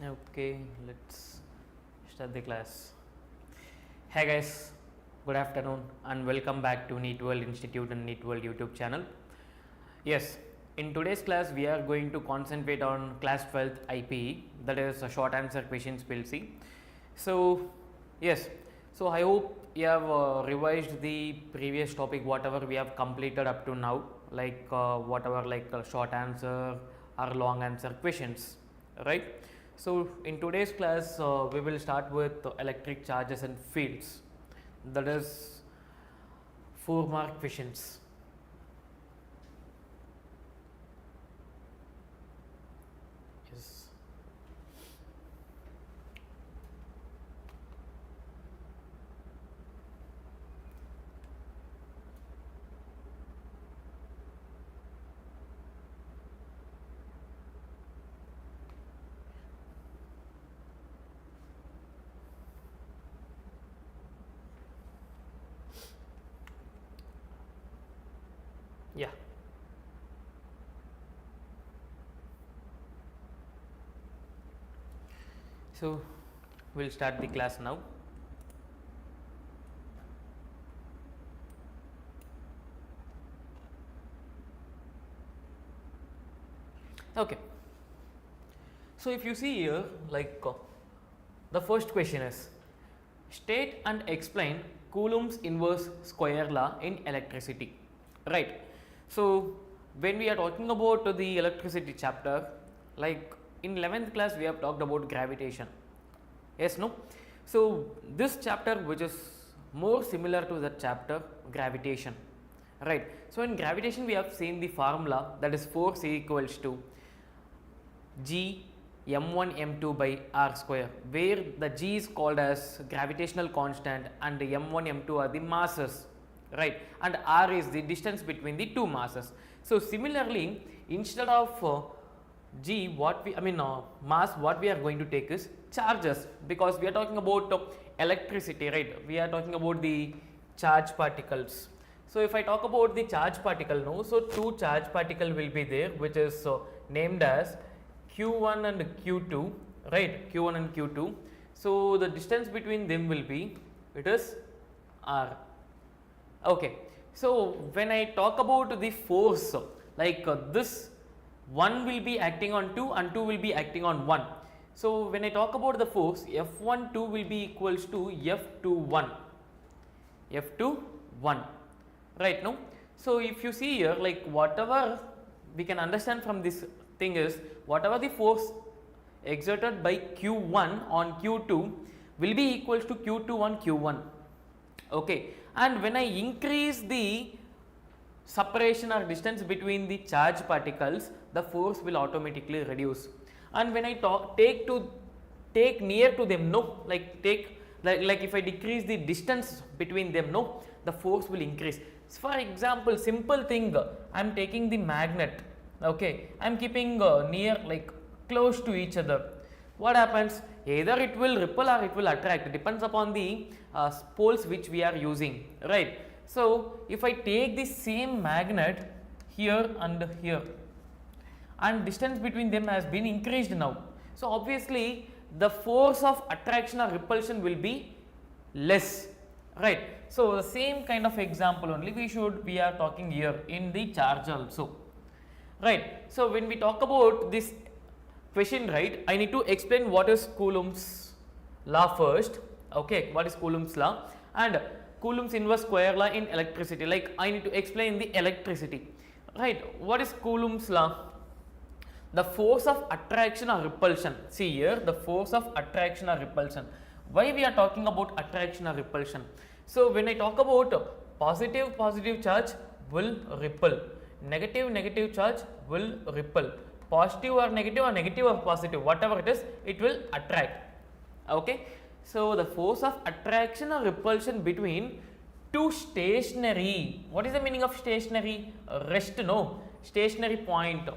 Okay, let's start the class. Hey guys, good afternoon and welcome back to NEET World Institute and NEET World YouTube channel. Yes, in today's class we are going to concentrate on class 12th IPE, that is a short answer questions we'll see. So yes, so I hope you have revised the previous topic whatever we have completed up to now, like whatever like short answer or long answer questions, right? So in today's class we will start with electric charges and fields, that is 4-mark questions. Yes. Yeah. So we'll start the class now. Okay. So if you see here, like the first question is state and explain Coulomb's inverse square law in electricity, right? So when we are talking about the electricity chapter, like in 11th class we have talked about gravitation, yes, no? So this chapter which is more similar to that chapter, gravitation, right? So in gravitation we have seen the formula, that is force equals to G m1 m2 by r square, where the G is called as gravitational constant and m1 m2 are the masses, right, and r is the distance between the two masses. So similarly, instead of G, what we mass, what we are going to take is charges, because we are talking about electricity, right? We are talking about the charge particles. So if I talk about the charge particle now, so two charge particle will be there, which is named as Q1 and Q2, right? Q1 and Q2. So the distance between them will be, it is R. Okay. So when I talk about the force, like this 1 will be acting on 2 and 2 will be acting on 1. So when I talk about the force, F12 will be equals to F21, F21, right? No. So if you see here, like whatever we can understand from this thing is, whatever the force exerted by Q1 on Q2 will be equals to Q2 on Q1, okay? And when I increase the separation or distance between the charge particles, the force will automatically reduce. And when I take near to them, no, like if I decrease the distance between them, no, the force will increase. So for example, simple thing, I am taking the magnet, okay, I am keeping near, like close to each other. What happens? Either it will repel or it will attract, it depends upon the poles which we are using, right? So if I take the same magnet here and here, and distance between them has been increased now, so obviously the force of attraction or repulsion will be less, right? So the same kind of example only we are talking here in the charge also, right? So when we talk about this question, right, I need to explain what is Coulomb's law first, okay? What is Coulomb's law and Coulomb's inverse square law in electricity, like I need to explain the electricity, right? What is Coulomb's law? The force of attraction or repulsion. See here, the force of attraction or repulsion. Why we are talking about attraction or repulsion? So when I talk about positive charge will repel, negative charge will repel, positive or negative or positive, whatever it is, it will attract, okay? So the force of attraction or repulsion between two stationary, what is the meaning of stationary? Rest, no, stationary point,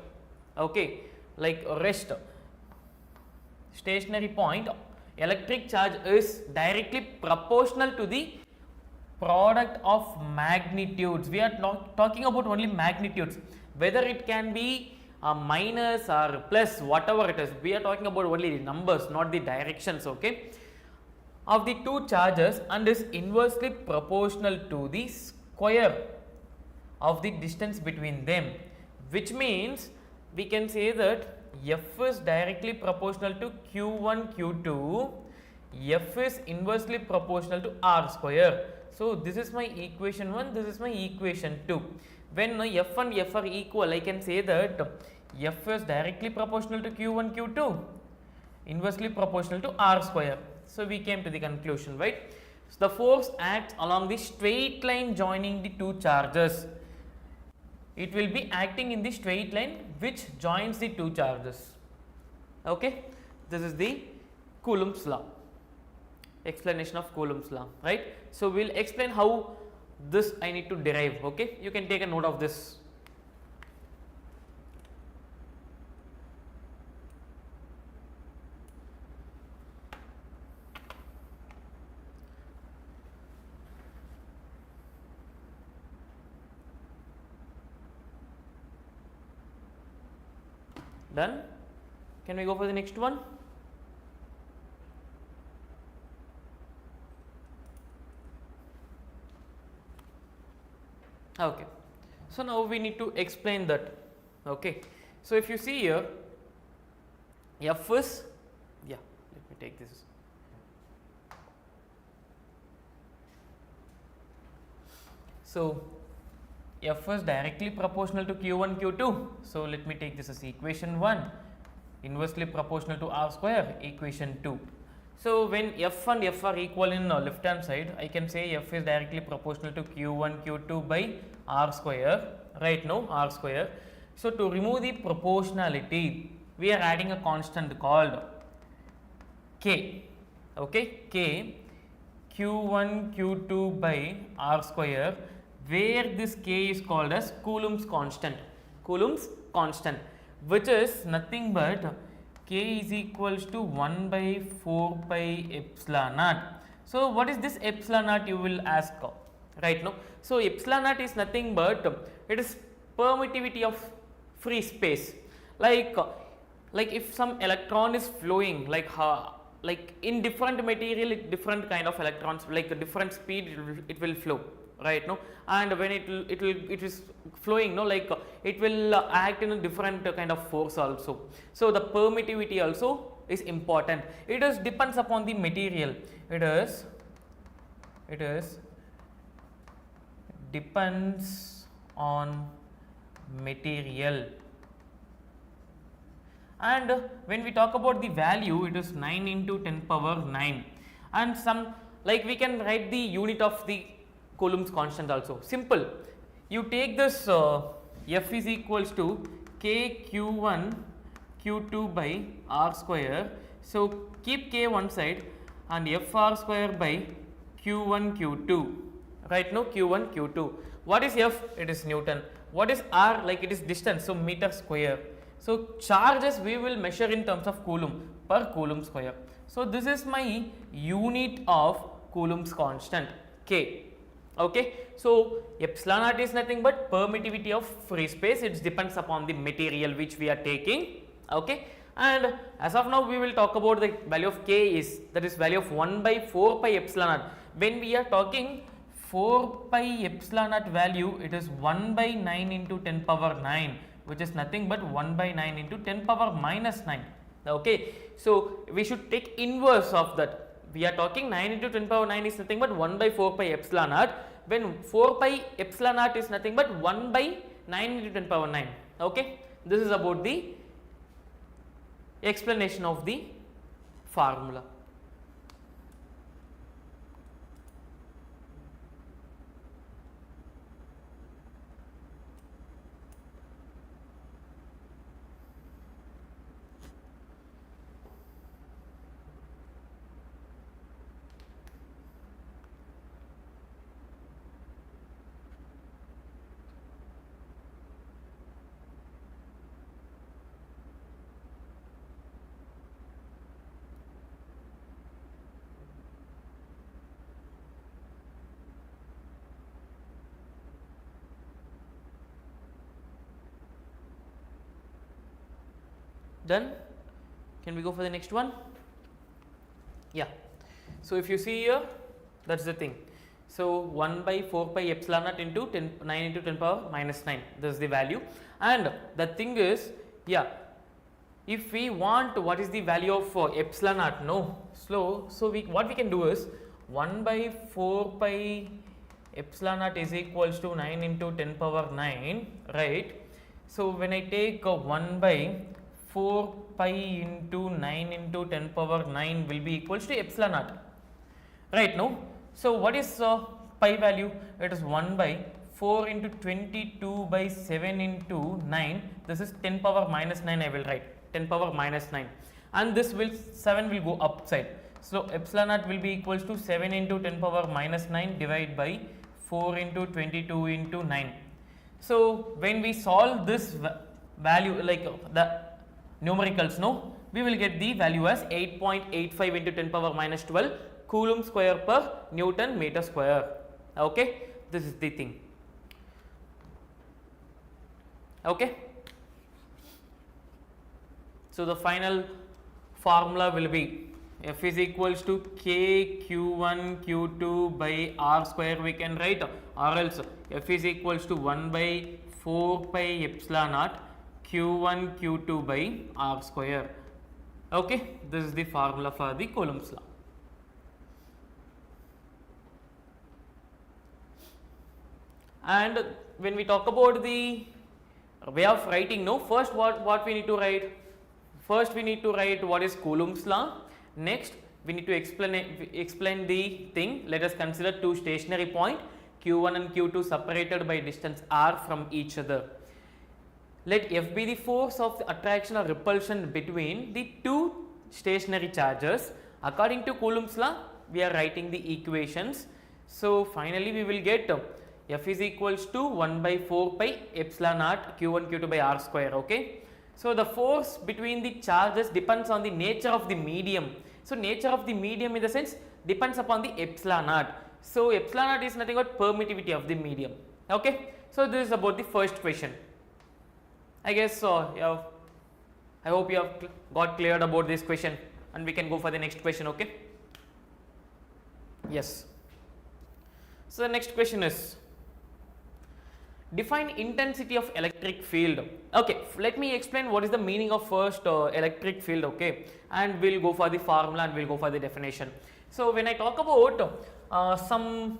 okay, like rest, stationary point, electric charge is directly proportional to the product of magnitudes. We are not talking about only magnitudes, whether it can be minus or plus, whatever it is, we are talking about only the numbers, not the directions, okay, of the two charges, and is inversely proportional to the square of the distance between them, which means we can say that F is directly proportional to Q1 Q2, F is inversely proportional to R square. So this is my equation 1, this is my equation 2. When F and F are equal, I can say that F is directly proportional to Q1 Q2, inversely proportional to R square. So we came to the conclusion, right? So the force acts along the straight line joining the two charges. It will be acting in the straight line which joins the two charges. Okay, this is the Coulomb's law, explanation of Coulomb's law, right? So we'll explain how this I need to derive. Okay, you can take a note of this. Done? Can we go for the next one? Okay, so now we need to explain that. Okay, so if you see here, F is, yeah, let me take this. So F is directly proportional to Q1 Q2. So let me take this as equation 1, inversely proportional to R square, equation 2. So when F and F are equal in left hand side, I can say F is directly proportional to Q1 Q2 by R square, right now R square. So to remove the proportionality, we are adding a constant called K, okay, K, Q1 Q2 by R square, where this K is called as Coulomb's constant, Coulomb's constant, which is nothing but K is equals to 1 by 4 pi epsilon naught. So what is this epsilon naught, you will ask, right now? So epsilon naught is nothing but it is permittivity of free space, like if some electron is flowing, like in different material, different kind of electrons, like a different speed it will flow, right now, and when it is flowing, no, like it will act in a different kind of force also. So the permittivity also is important. It is depends upon the material. It is depends on material. And when we talk about the value, it is 9 into 10 power 9, and some, like we can write the unit of the Coulomb's constant also. Simple, you take this F is equals to K Q1 Q2 by R square. So keep K one side and F R square by Q1 Q2, right now Q1 Q2. What is F? It is Newton. What is R? Like it is distance, so meter square. So charges we will measure in terms of Coulomb, per Coulomb square. So this is my unit of Coulomb's constant, K. Okay, so epsilon naught is nothing but permittivity of free space. It depends upon the material which we are taking. Okay, and as of now we will talk about the value of K is, that is value of 1 by 4 pi epsilon naught. When we are talking 4 pi epsilon naught value, it is 1 by 9 into 10 power 9, which is nothing but 1 by 9 into 10 power minus 9. Okay, so we should take inverse of that. We are talking 9 into 10 power 9 is nothing but 1 by 4 pi epsilon naught, when 4 pi epsilon naught is nothing but 1 by 9 into 10 power 9. Okay, this is about the explanation of the formula. Done? Can we go for the next one? Yeah. So if you see here, that's the thing. So 1 by 4 pi epsilon naught into 9 into 10 power minus 9, this is the value. And the thing is, yeah, if we want what is the value of epsilon naught, no, so what we can do is 1 by 4 pi epsilon naught is equals to 9 into 10 power 9, right? So when I take 1 by 4 pi into 9 into 10 power 9 will be equals to epsilon naught, right? No? So what is pi value? It is 1 by 4 into 22 by 7 into 9. This is 10 power minus 9, I will write 10 power minus 9, and this will 7 will go upside. So epsilon naught will be equals to 7 into 10 power minus 9 divided by 4 into 22 into 9. So when we solve this value, like the numericals, no, we will get the value as 8.85 into 10 power minus 12 Coulomb square per Newton meter square. Okay, this is the thing. Okay, so the final formula will be F is equals to K Q1 Q2 by R square, we can write, or else F is equals to 1 by 4 pi epsilon naught Q1 Q2 by R square. Okay, this is the formula for the Coulomb's law. And when we talk about the way of writing, no, first what we need to write? First we need to write what is Coulomb's law. Next we need to explain the thing. Let us consider two stationary point Q1 and Q2 separated by distance r from each other. Let F be the force of the attraction or repulsion between the two stationary charges. According to Coulomb's law, we are writing the equations. So finally we will get F is equals to 1 by 4 pi epsilon naught Q1 Q2 by R square. Okay. So the force between the charges depends on the nature of the medium. So nature of the medium in the sense depends upon the epsilon naught. So epsilon naught is nothing but permittivity of the medium. Okay. So this is about the first question. I guess I hope you have got cleared about this question, and we can go for the next question. Okay. Yes. So the next question is, define intensity of electric field. Okay, let me explain what is the meaning of first electric field, okay, and we'll go for the formula and we'll go for the definition. So when I talk about some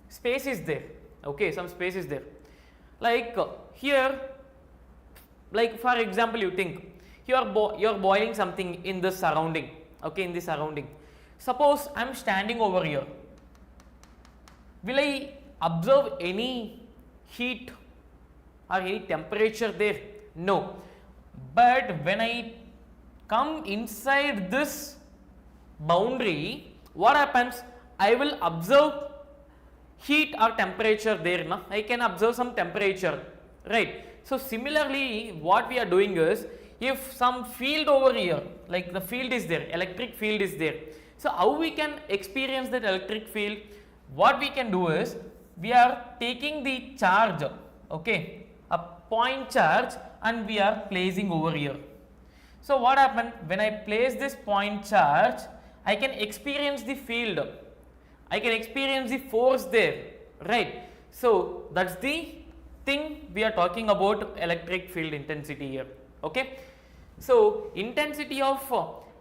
space is there, okay, some space is there, like here, like for example, you think you are boiling something in the surrounding, okay, in the surrounding. Suppose I am standing over here, will I observe any heat or any temperature there? No. But when I come inside this boundary, what happens? I will observe heat or temperature there. Na? I can observe some temperature, right? So similarly, what we are doing is, if some field over here, like the field is there, electric field is there. So how we can experience that electric field? What we can do is, we are taking the charge, okay, a point charge, and we are placing over here. So what happened? When I place this point charge, I can experience the field, I can experience the force there, right? So that's the thing we are talking about, electric field intensity here, okay. So intensity of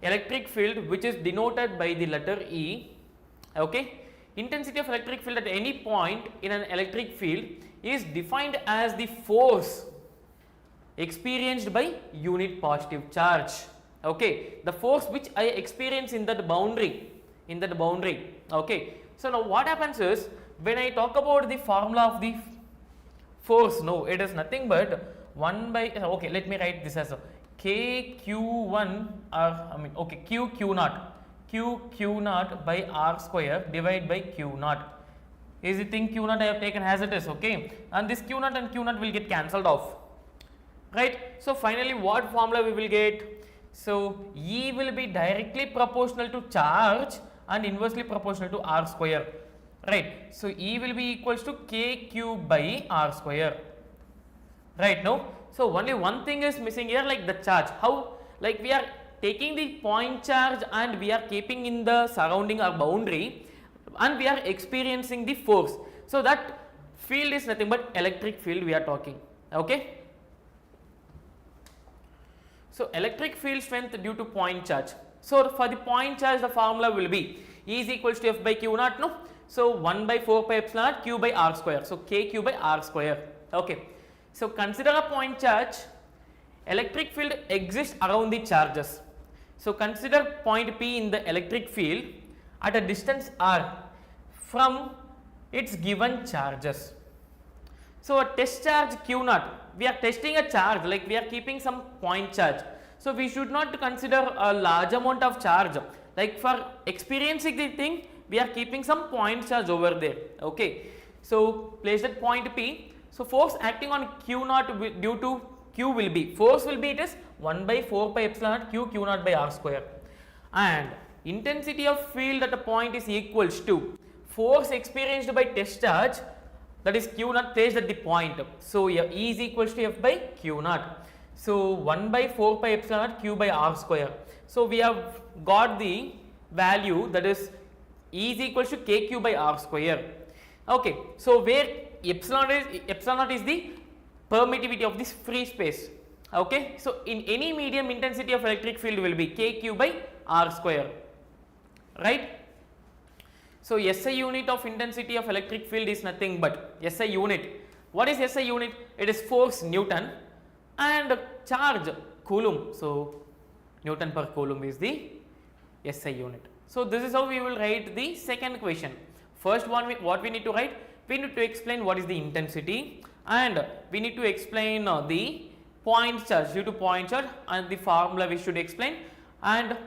electric field, which is denoted by the letter E, okay. Intensity of electric field at any point in an electric field is defined as the force experienced by unit positive charge, okay, the force which I experience in that boundary, okay. So now what happens is, when I talk about the formula of the force, no, it is nothing but 1 by, okay, let me write this as a K Q1 okay, Q naught, Q naught by R square divided by Q naught. Is the thing Q naught I have taken as it is, okay, and this Q naught and Q naught will get cancelled off, right. So finally what formula we will get? So E will be directly proportional to charge and inversely proportional to R square, right. So E will be equals to KQ by R square, right. Now So only one thing is missing here, like the charge. How? Like we are taking the point charge and we are keeping in the surrounding or boundary and we are experiencing the force. So that field is nothing but electric field we are talking. Okay. So electric field strength due to point charge. So for the point charge, the formula will be E is equals to F by Q naught, no? So 1 by 4 pi epsilon naught Q by R square. So KQ by R square. Okay. So consider a point charge. Electric field exists around the charges. So consider point P in the electric field at a distance R from its given charges. So a test charge Q naught, we are testing a charge, like we are keeping some point charge. So we should not consider a large amount of charge, like for experiencing the thing we are keeping some point charge over there. Okay. So place that point P. So force acting on Q naught due to Q will be, force will be, it is 1 by 4 pi epsilon naught Q naught by R square, and intensity of field at a point is equals to force experienced by test charge, that is Q naught placed at the point. So E is equals to F by Q naught. So 1 by 4 pi epsilon naught Q by R square. So we have got the value, that is E is equals to KQ by R square. Okay. So where epsilon naught is the permittivity of this free space. Okay. So in any medium, intensity of electric field will be KQ by R square, right? So SI unit of intensity of electric field is nothing but SI unit. What is SI unit? It is force Newton and charge Coulomb. So Newton per Coulomb is the SI unit. So this is how we will write the second question. First one, what we need to write? We need to explain what is the intensity, and we need to explain the point charge due to point charge, and the formula we should explain, and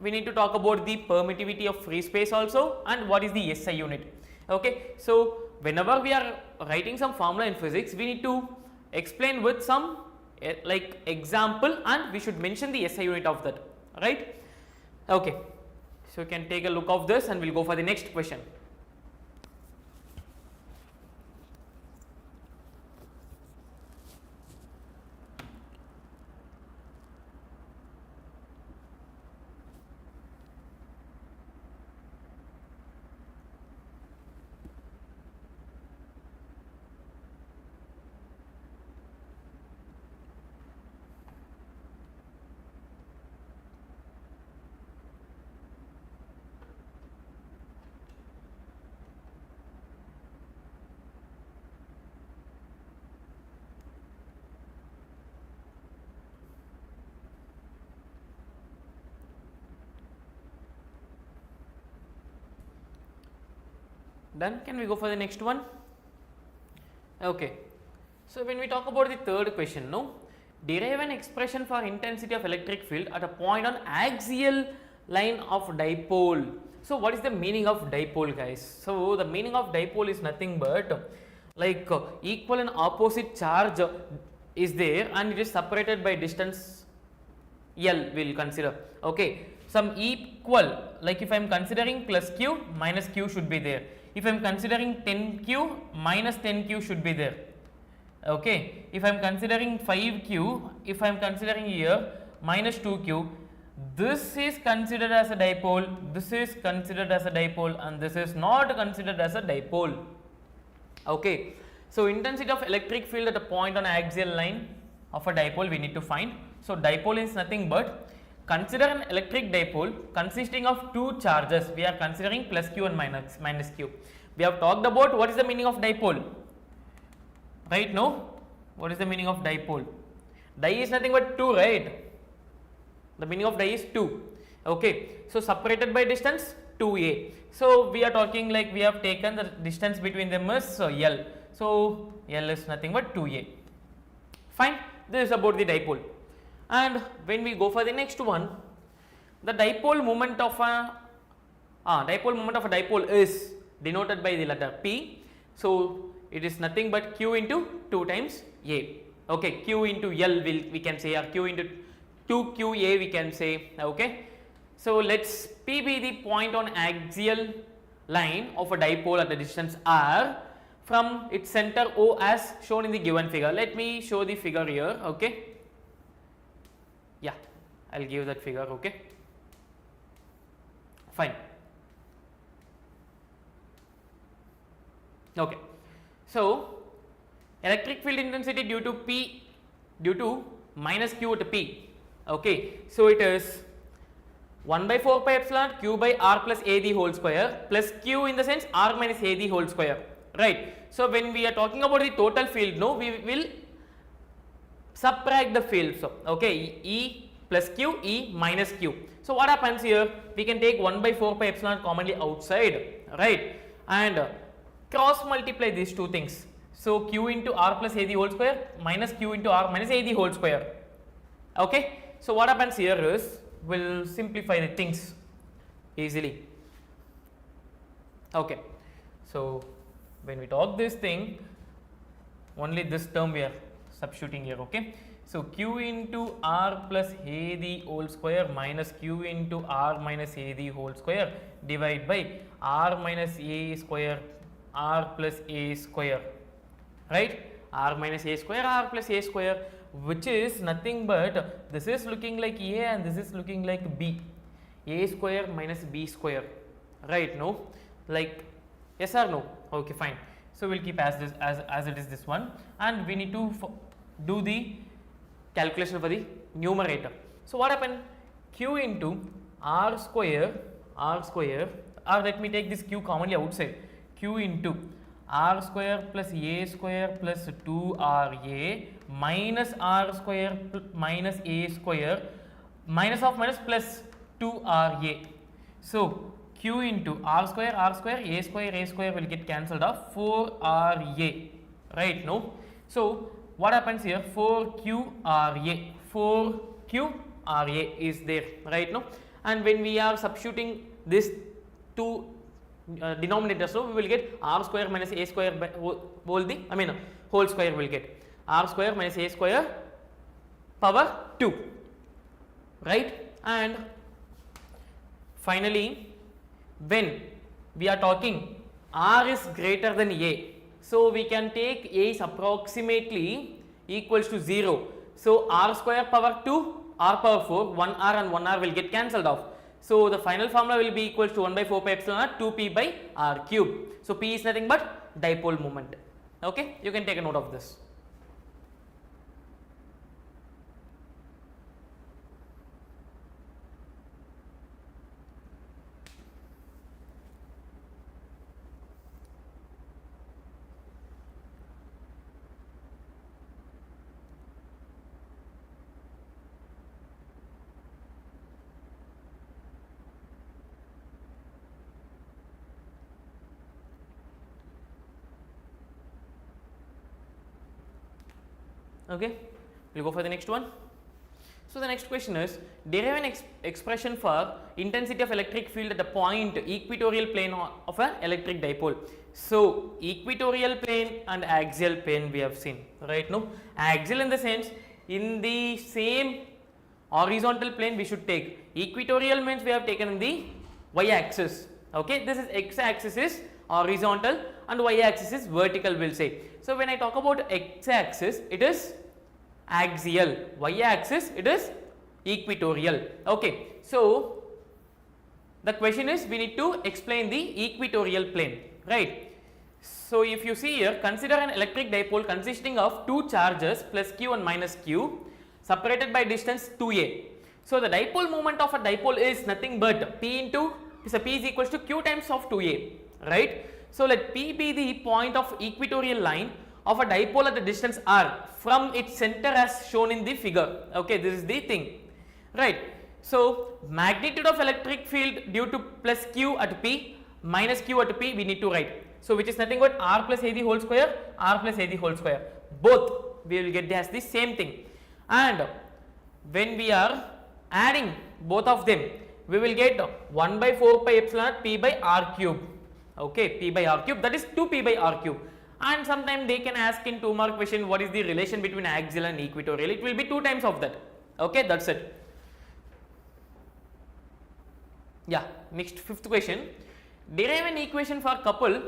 we need to talk about the permittivity of free space also, and what is the SI unit. Okay. So whenever we are writing some formula in physics, we need to explain with some like example, and we should mention the SI unit of that, right? Okay. So you can take a look of this and we'll go for the next question. Done. Can we go for the next one? Okay. So when we talk about the third question, no, derive an expression for intensity of electric field at a point on axial line of dipole. So what is the meaning of dipole, guys? So the meaning of dipole is nothing but like equal and opposite charge is there, and it is separated by distance L, we will consider. Okay. Some equal, like if I am considering plus Q, minus Q should be there. If I am considering 10Q, minus 10Q should be there. Okay. If I am considering 5Q, if I am considering here minus 2Q, this is considered as a dipole, this is considered as a dipole, and this is not considered as a dipole. Okay. So intensity of electric field at a point on axial line of a dipole we need to find. So dipole is nothing but, consider an electric dipole consisting of two charges. We are considering plus Q and minus Q. We have talked about what is the meaning of dipole, right? No? What is the meaning of dipole? Di is nothing but 2, right? The meaning of di is 2. Okay. So separated by distance 2a. So we are talking like we have taken the distance between them is L. So L is nothing but 2a. Fine. This is about the dipole. And when we go for the next one, the dipole moment of a dipole is denoted by the letter P. So it is nothing but Q into 2 times A. Okay, Q into L we can say, or Q into 2QA we can say. Okay. So let's P be the point on axial line of a dipole at the distance R from its center O as shown in the given figure. Let me show the figure here. Okay, yeah, I'll give that figure. Okay, fine. Okay, so electric field intensity due to minus q at P. Okay, so it is 1 by 4 pi epsilon q by r plus a the whole square plus q in the sense r minus a the whole square, right. So when we are talking about the total field, no, we will subtract the field. So okay, E plus q, E minus q. So what happens here? We can take 1 by 4 pi epsilon commonly outside, right, and cross multiply these two things. So q into r plus a the whole square minus q into r minus a the whole square. Okay, so what happens here is we'll simplify the things easily. Okay, so when we talk this thing, only this term we are substituting here. Okay, so q into r plus a the whole square minus q into r minus a the whole square divided by r minus a square r plus a square, right, r minus a square r plus a square, which is nothing but this is looking like a and this is looking like b, a square minus b square, right? No, like yes or no? Okay, fine. So we'll keep as this as it is this one, and we need to do the calculation for the numerator. So what happened? Q into r square, or let me take this q commonly outside, q into r square plus a square plus 2ra minus r square minus a square minus of minus plus 2ra. So q into r square, a square will get cancelled off, 4ra, right? No, so what happens here? 4qra is there, right? No, and when we are substituting this two denominator, so we will get r square minus a square by whole square will get r square minus a square power 2, right. And finally when we are talking r is greater than a, so we can take a is approximately equals to 0, so r square power 2 r power 4, 1r and 1r will get cancelled off. So the final formula will be equals to 1 by 4 pi epsilon r 2p by r cube. So p is nothing but dipole moment. Okay, you can take a note of this. Okay, we'll go for the next one. So the next question is, derive an expression for intensity of electric field at a point equatorial plane of an electric dipole. So equatorial plane and axial plane we have seen, right? No, axial in the sense in the same horizontal plane we should take. Equatorial means we have taken in the y-axis. Okay, this is x-axis is horizontal and y-axis is vertical, we'll say. So when I talk about x-axis, it is axial, y-axis it is equatorial. Okay, so the question is we need to explain the equatorial plane, right? So if you see here, consider an electric dipole consisting of two charges plus q and minus q separated by distance 2a. So the dipole moment of a dipole is nothing but p is equals to q times of 2a, right? So let p be the point of equatorial line of a dipole at the distance r from its center as shown in the figure. Okay, this is the thing, right? So magnitude of electric field due to plus q at p minus q at p we need to write. So which is nothing but r plus a the whole square, r plus a the whole square, both we will get as the same thing. And when we are adding both of them, we will get 1 by 4 pi epsilon p by r cube. Okay, p by r cube, that is 2p by r cube. And sometime they can ask in 2 mark question what is the relation between axial and equatorial. It will be 2 times of that. Okay, that's it. Yeah, next fifth question. Derive an equation for couple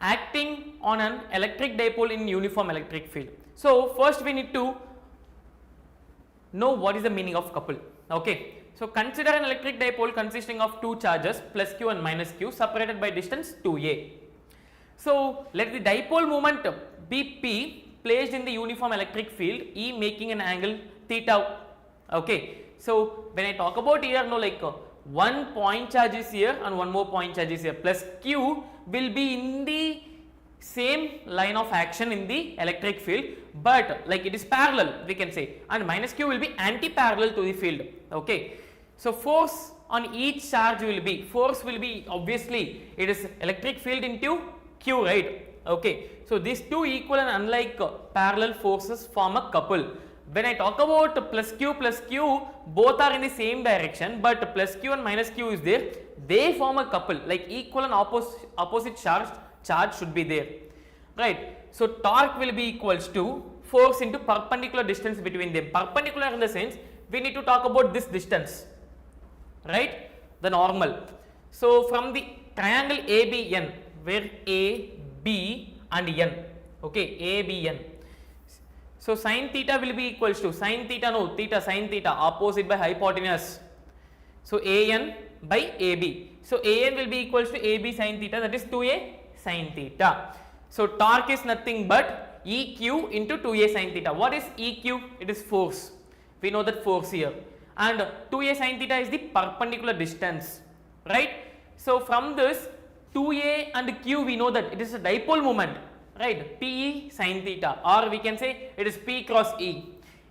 acting on an electric dipole in uniform electric field. So first we need to know what is the meaning of couple. Okay. So consider an electric dipole consisting of two charges plus q and minus q separated by distance 2a. So let the dipole moment be P placed in the uniform electric field E making an angle theta. Okay. So when I talk about here, no, like one point charge is here and one more point charge is here, plus q will be in the same line of action in the electric field, but like it is parallel we can say, and minus q will be anti-parallel to the field. Okay. So force on each charge will be, force will be obviously it is electric field into q, right? Okay. So these two equal and unlike parallel forces form a couple. When I talk about plus q, both are in the same direction, but plus q and minus q is there, they form a couple, like equal and opposite charge should be there, right? So torque will be equals to force into perpendicular distance between them. Perpendicular in the sense we need to talk about this distance, right? The normal. So from the triangle ABN, where A, B and N, okay, ABN. So sin theta will be equals to sin theta, no, theta sin theta opposite by hypotenuse. So AN by AB. So AN will be equals to AB sin theta, that is 2A sin theta. So torque is nothing but EQ into 2A sin theta. What is EQ? It is force. We know that force here. And 2A sin theta is the perpendicular distance, right? So from this 2A and Q we know that it is a dipole moment, right? PE sin theta, or we can say it is P cross E.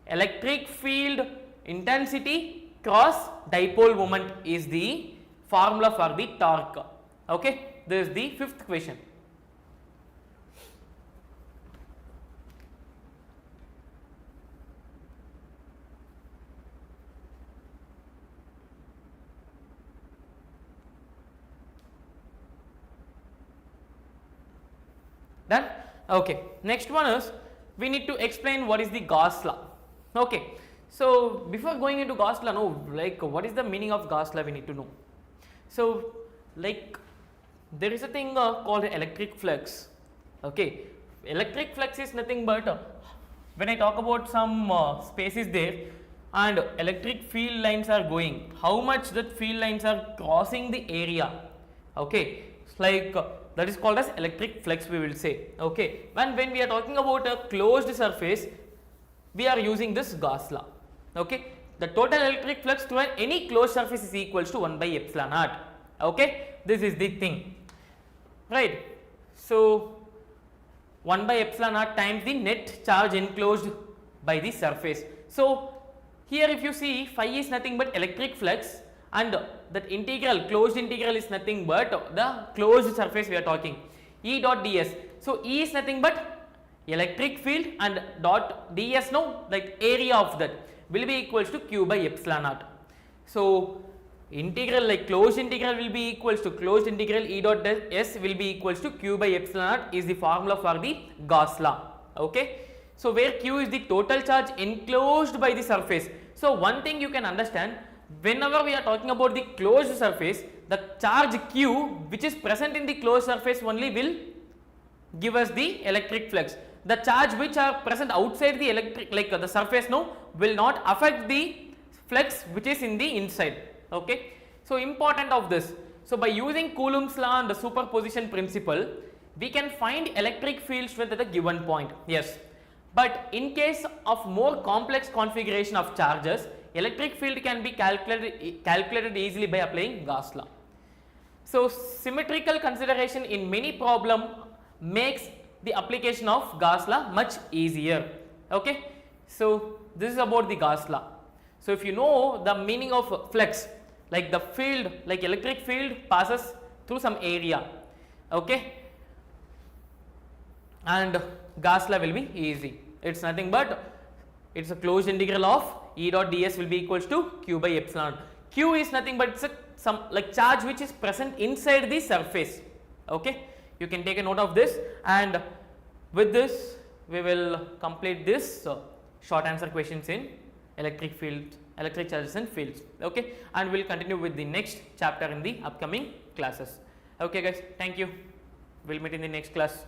Electric field intensity cross dipole moment is the formula for the torque. Okay, this is the fifth question. Done? Okay. Next one is we need to explain what is the Gauss law. Okay. So before going into Gauss law, no, like what is the meaning of Gauss law we need to know. So like there is a thing called electric flux. Okay. Electric flux is nothing but when I talk about some space is there and electric field lines are going, how much that field lines are crossing the area. Okay. It's like that is called as electric flux we will say. Okay. When we are talking about a closed surface, we are using this Gauss law. Okay. The total electric flux to any closed surface is equals to 1 by epsilon naught. Okay. This is the thing, right? So 1 by epsilon naught times the net charge enclosed by the surface. So here if you see phi is nothing but electric flux, and that integral, closed integral is nothing but the closed surface we are talking, E dot ds. So E is nothing but electric field and dot ds, no, like area of that will be equals to q by epsilon naught. So integral, like closed integral will be equals to closed integral E dot s will be equals to q by epsilon naught is the formula for the Gauss law. Okay. So where q is the total charge enclosed by the surface. So one thing you can understand, whenever we are talking about the closed surface, the charge q which is present in the closed surface only will give us the electric flux. The charge which are present outside the electric, like the surface, no, will not affect the flux which is in the inside. Okay. So important of this. So by using Coulomb's law and the superposition principle, we can find electric field strength at a given point. Yes. But in case of more complex configuration of charges, electric field can be calculated easily by applying Gauss law. So symmetrical consideration in many problem makes the application of Gauss law much easier. Okay. So this is about the Gauss law. So if you know the meaning of flux, like the field, like electric field passes through some area. Okay. And Gauss law will be easy. It's nothing but it's a closed integral of E dot ds will be equals to q by epsilon. Q is nothing but it's a some like charge which is present inside the surface. Okay. You can take a note of this, and with this we will complete this short answer questions in electric field, electric charges and fields. Okay. And we will continue with the next chapter in the upcoming classes. Okay guys, thank you. We'll meet in the next class.